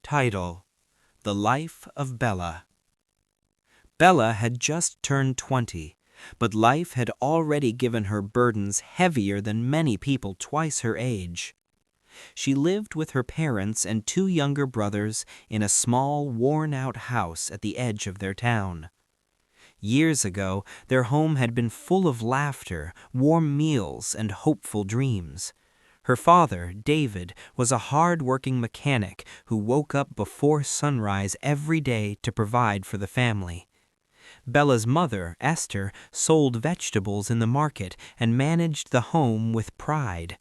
Title: The Life of Bella. Bella had just turned 20, but life had already given her burdens heavier than many people twice her age. She lived with her parents and two younger brothers in a small, worn-out house at the edge of their town. Years ago, their home had been full of laughter, warm meals, and hopeful dreams. Her father, David, was a hard-working mechanic who woke up before sunrise every day to provide for the family. Bella's mother, Esther, sold vegetables in the market and managed the home with pride.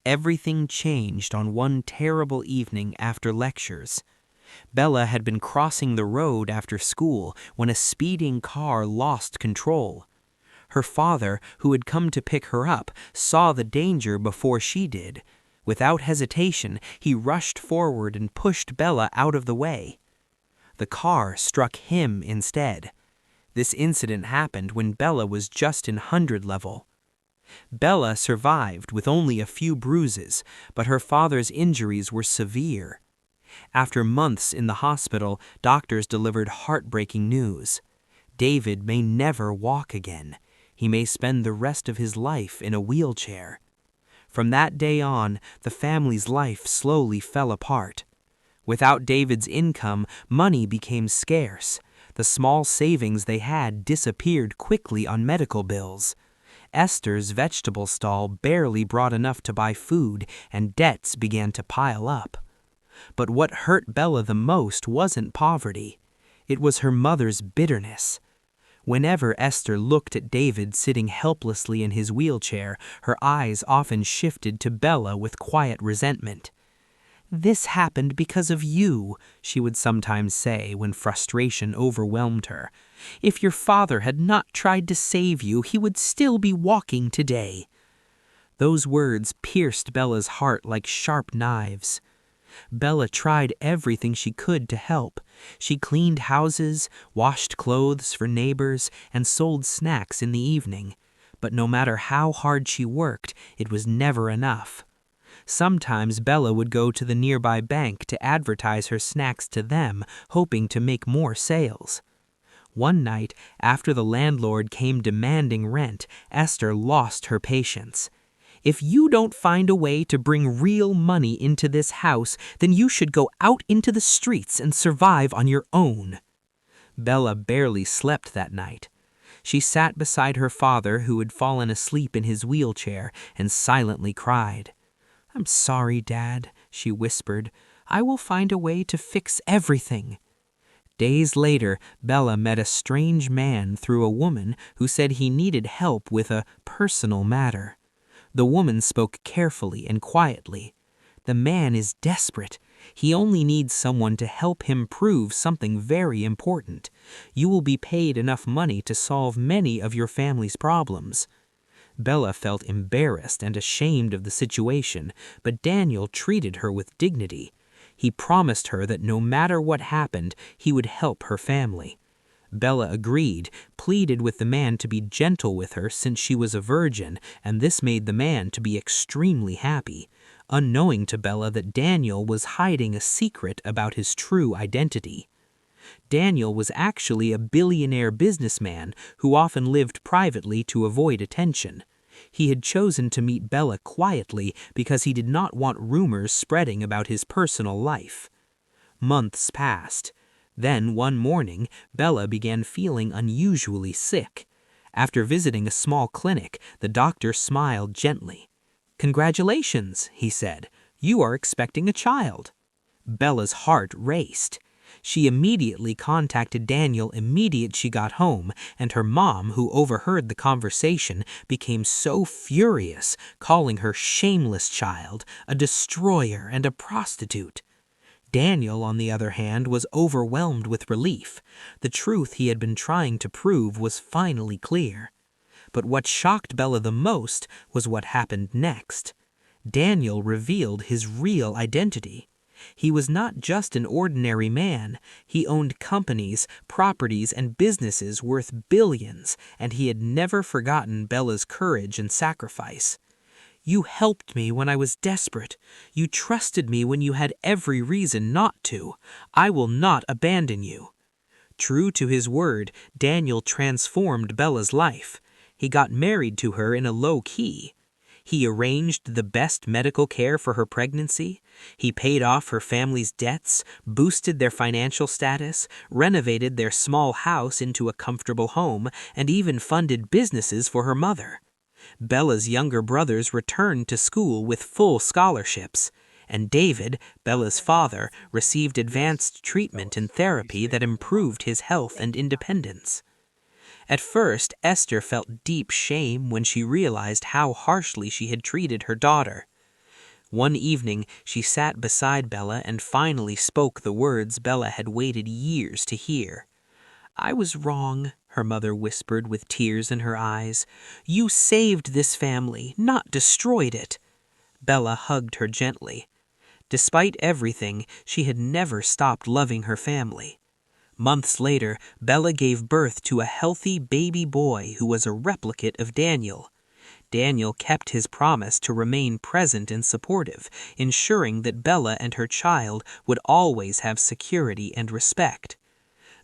Everything changed on one terrible evening after lectures. Bella had been crossing the road after school when a speeding car lost control. Her father, who had come to pick her up, saw the danger before she did. Without hesitation, he rushed forward and pushed Bella out of the way. The car struck him instead. This incident happened when Bella was just in 100 level. Bella survived with only a few bruises, but her father's injuries were severe. After months in the hospital, doctors delivered heartbreaking news. David may never walk again. He may spend the rest of his life in a wheelchair. From that day on, the family's life slowly fell apart. Without David's income, money became scarce. The small savings they had disappeared quickly on medical bills. Esther's vegetable stall barely brought enough to buy food, and debts began to pile up. But what hurt Bella the most wasn't poverty. It was her mother's bitterness. Whenever Esther looked at David sitting helplessly in his wheelchair, her eyes often shifted to Bella with quiet resentment. "This happened because of you," she would sometimes say when frustration overwhelmed her. "If your father had not tried to save you, he would still be walking today." Those words pierced Bella's heart like sharp knives. Bella tried everything she could to help. She cleaned houses, washed clothes for neighbors, and sold snacks in the evening. But no matter how hard she worked, it was never enough. Sometimes Bella would go to the nearby bank to advertise her snacks to them, hoping to make more sales. One night, after the landlord came demanding rent, Esther lost her patience. "If you don't find a way to bring real money into this house, then you should go out into the streets and survive on your own." Bella barely slept that night. She sat beside her father, who had fallen asleep in his wheelchair, and silently cried. "I'm sorry, Dad," she whispered. "I will find a way to fix everything." Days later, Bella met a strange man through a woman who said he needed help with a personal matter. The woman spoke carefully and quietly. "The man is desperate. He only needs someone to help him prove something very important. You will be paid enough money to solve many of your family's problems." Bella felt embarrassed and ashamed of the situation, but Daniel treated her with dignity. He promised her that no matter what happened, he would help her family. Bella agreed, pleaded with the man to be gentle with her since she was a virgin, and this made the man to be extremely happy, unknowing to Bella that Daniel was hiding a secret about his true identity. Daniel was actually a billionaire businessman who often lived privately to avoid attention. He had chosen to meet Bella quietly because he did not want rumors spreading about his personal life. Months passed. Then, one morning, Bella began feeling unusually sick. After visiting a small clinic, the doctor smiled gently. "Congratulations," he said. "You are expecting a child." Bella's heart raced. She immediately contacted Daniel she got home, and her mom, who overheard the conversation, became so furious, calling her shameless child, a destroyer, and a prostitute. Daniel, on the other hand, was overwhelmed with relief. The truth he had been trying to prove was finally clear. But what shocked Bella the most was what happened next. Daniel revealed his real identity. He was not just an ordinary man. He owned companies, properties, and businesses worth billions, and he had never forgotten Bella's courage and sacrifice. You helped me when I was desperate. You trusted me when you had every reason not to. I will not abandon you." True to his word, Daniel transformed Bella's life. He got married to her in a low key. He arranged the best medical care for her pregnancy. He paid off her family's debts, boosted their financial status, renovated their small house into a comfortable home, and even funded businesses for her mother. Bella's younger brothers returned to school with full scholarships, and David, Bella's father, received advanced treatment and therapy that improved his health and independence. At first, Esther felt deep shame when she realized how harshly she had treated her daughter. One evening, she sat beside Bella and finally spoke the words Bella had waited years to hear. "I was wrong," her mother whispered with tears in her eyes. "You saved this family, not destroyed it." Bella hugged her gently. Despite everything, she had never stopped loving her family. Months later, Bella gave birth to a healthy baby boy who was a replicate of Daniel. Daniel kept his promise to remain present and supportive, ensuring that Bella and her child would always have security and respect.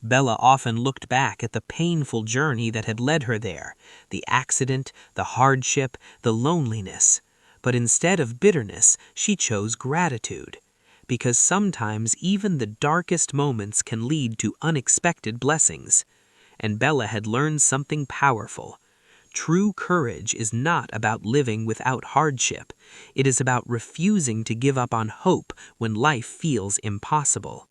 Bella often looked back at the painful journey that had led her there, the accident, the hardship, the loneliness. But instead of bitterness, she chose gratitude. Because sometimes even the darkest moments can lead to unexpected blessings. And Bella had learned something powerful. True courage is not about living without hardship. It is about refusing to give up on hope when life feels impossible.